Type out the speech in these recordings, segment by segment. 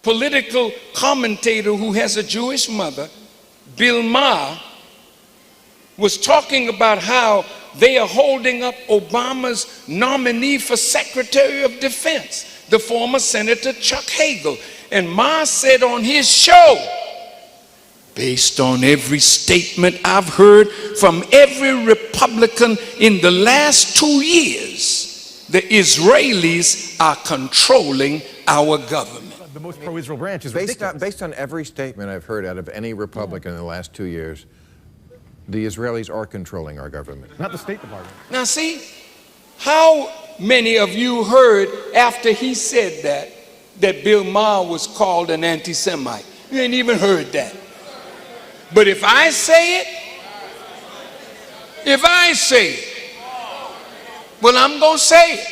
political commentator who has a Jewish mother, Bill Maher, was talking about how they are holding up Obama's nominee for Secretary of Defense, the former Senator Chuck Hagel. And Maher said on his show, based on every statement I've heard from every Republican in the last 2 years, the Israelis are controlling our government. The most pro-Israel branch is based on every statement I've heard out of any Republican in the last 2 years, the Israelis are controlling our government. Not the State Department. Now see, how many of you heard after he said that Bill Maher was called an anti-Semite? You ain't even heard that. But if I say it, well, I'm going to say it.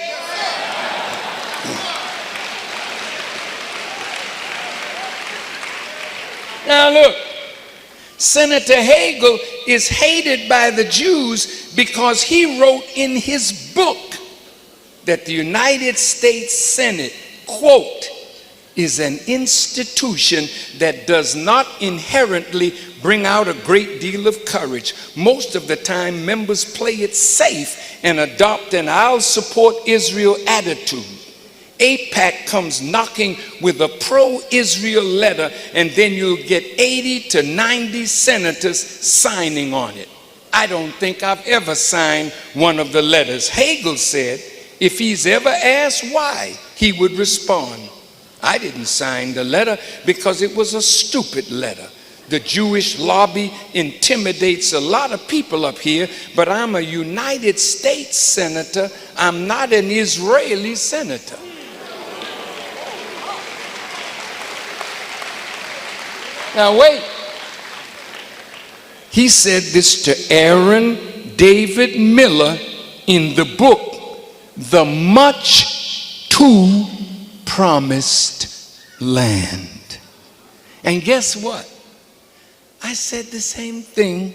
Now look, Senator Hagel is hated by the Jews because he wrote in his book that the United States Senate, quote, is an institution that does not inherently bring out a great deal of courage. Most of the time, members play it safe and adopt an I'll support Israel attitude. AIPAC comes knocking with a pro-Israel letter, and then you'll get 80 to 90 senators signing on it. I don't think I've ever signed one of the letters. Hagel said if he's ever asked why, he would respond, I didn't sign the letter because it was a stupid letter. The Jewish lobby intimidates a lot of people up here, but I'm a United States senator. I'm not an Israeli senator. Now wait. He said this to Aaron David Miller in the book, The Much Too Promised Land. And guess what? I said the same thing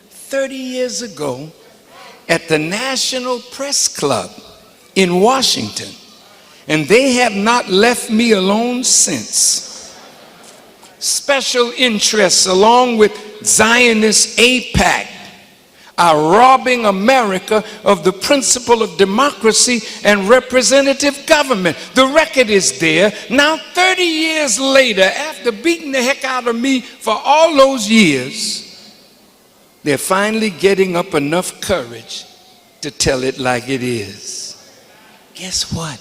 30 years ago at the National Press Club in Washington, and they have not left me alone since. Special interests along with Zionist AIPAC are robbing America of the principle of democracy and representative government. The record is there. Now 30 years later, after beating the heck out of me for all those years, they're finally getting up enough courage to tell it like it is. Guess what?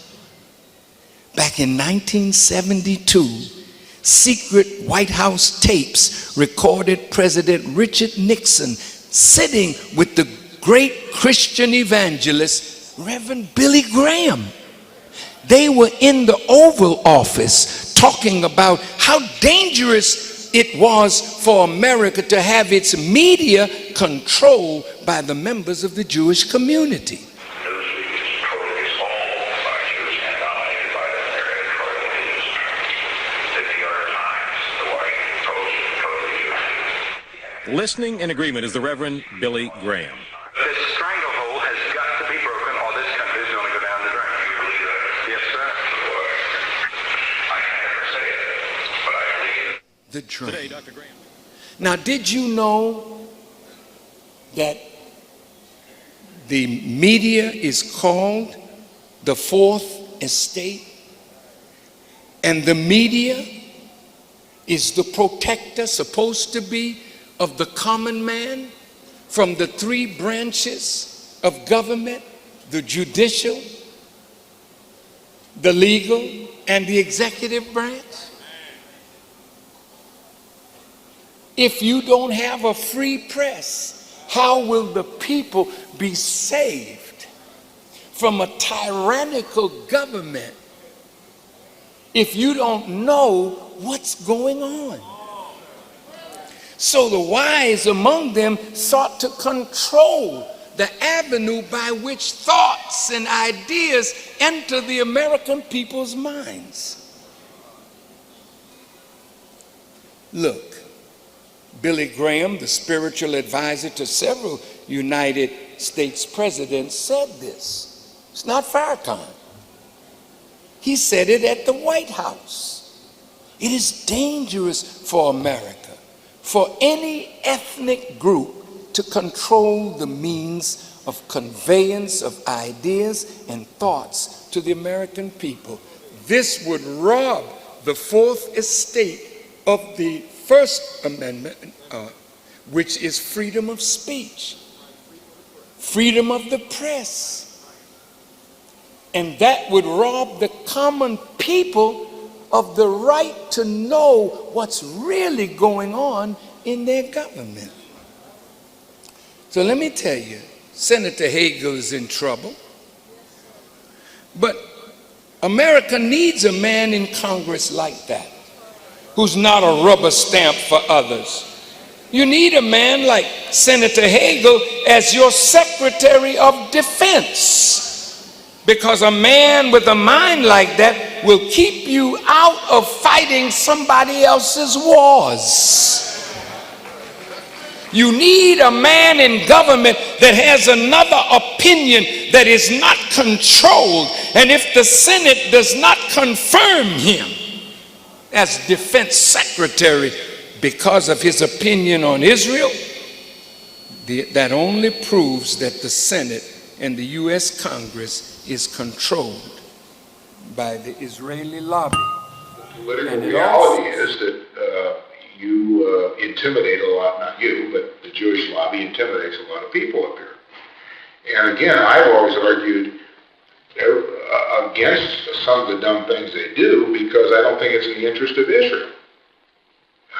Back in 1972, secret White House tapes recorded President Richard Nixon sitting with the great Christian evangelist, Reverend Billy Graham. They were in the Oval Office talking about how dangerous it was for America to have its media controlled by the members of the Jewish community. Listening in agreement is the Reverend Billy Graham. This stranglehold has got to be broken or this country is going to go down the drain. You believe that? Yes, sir. I can't ever say it, but I believe it. The drain. Today, Dr. Graham. Now, did you know that the media is called the Fourth Estate? And the media is the protector, supposed to be, of the common man from the three branches of government, the judicial, the legal, and the executive branch? If you don't have a free press, how will the people be saved from a tyrannical government if you don't know what's going on? So the wise among them sought to control the avenue by which thoughts and ideas enter the American people's minds. Look, Billy Graham, the spiritual advisor to several United States presidents, said this. It's not Farrakhan. He said it at the White House. It is dangerous for America, for any ethnic group to control the means of conveyance of ideas and thoughts to the American people. This would rob the Fourth Estate of the First Amendment, which is freedom of speech, freedom of the press. And that would rob the common people of the right to know what's really going on in their government. So let me tell you, Senator Hagel is in trouble. But America needs a man in Congress like that, who's not a rubber stamp for others. You need a man like Senator Hagel as your Secretary of Defense, because a man with a mind like that will keep you out of fighting somebody else's wars. You need a man in government that has another opinion, that is not controlled. And if the Senate does not confirm him as Defense Secretary because of his opinion on Israel, that only proves that the Senate and the U.S. Congress is controlled by the Israeli lobby. The political reality is that you intimidate a lot, not you, but the Jewish lobby intimidates a lot of people up here. And again, I've always argued against some of the dumb things they do because I don't think it's in the interest of Israel.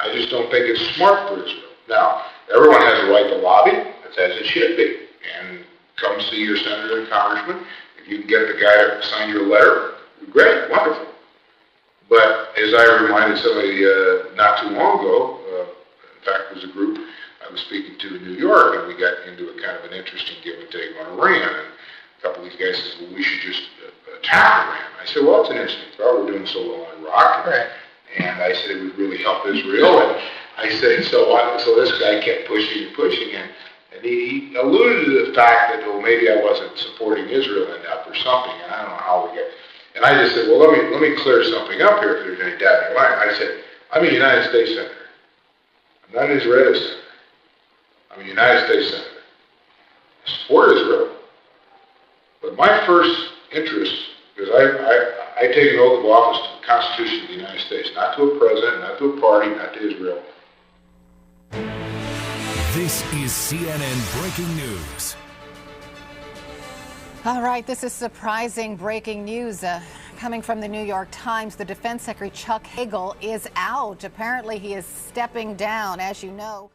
I just don't think it's smart for Israel. Now, everyone has a right to lobby, that's as it should be. And come see your senator and congressman. If you can get the guy to sign your letter, great, wonderful. But as I reminded somebody not too long ago, in fact, it was a group I was speaking to in New York, and we got into a kind of an interesting give and take on Iran. And a couple of these guys said, well, we should just attack Iran. I said, well, it's an interesting thought. We're doing so well in Iraq. Right. And I said it would really help Israel. And I said, so this guy kept pushing and pushing. And he alluded to the fact that, well, maybe I wasn't supporting Israel enough or something. And I don't know how we get. And I just said, well, let me clear something up here if there's any doubt in your mind. I said, I'm a United States senator. I'm not an Israeli senator. I'm a United States senator. I support Israel. But my first interest, because I take an oath of office to the Constitution of the United States, not to a president, not to a party, not to Israel. This is CNN Breaking News. All right, this is surprising breaking news coming from the New York Times. The Defense Secretary Chuck Hagel is out. Apparently, he is stepping down, as you know.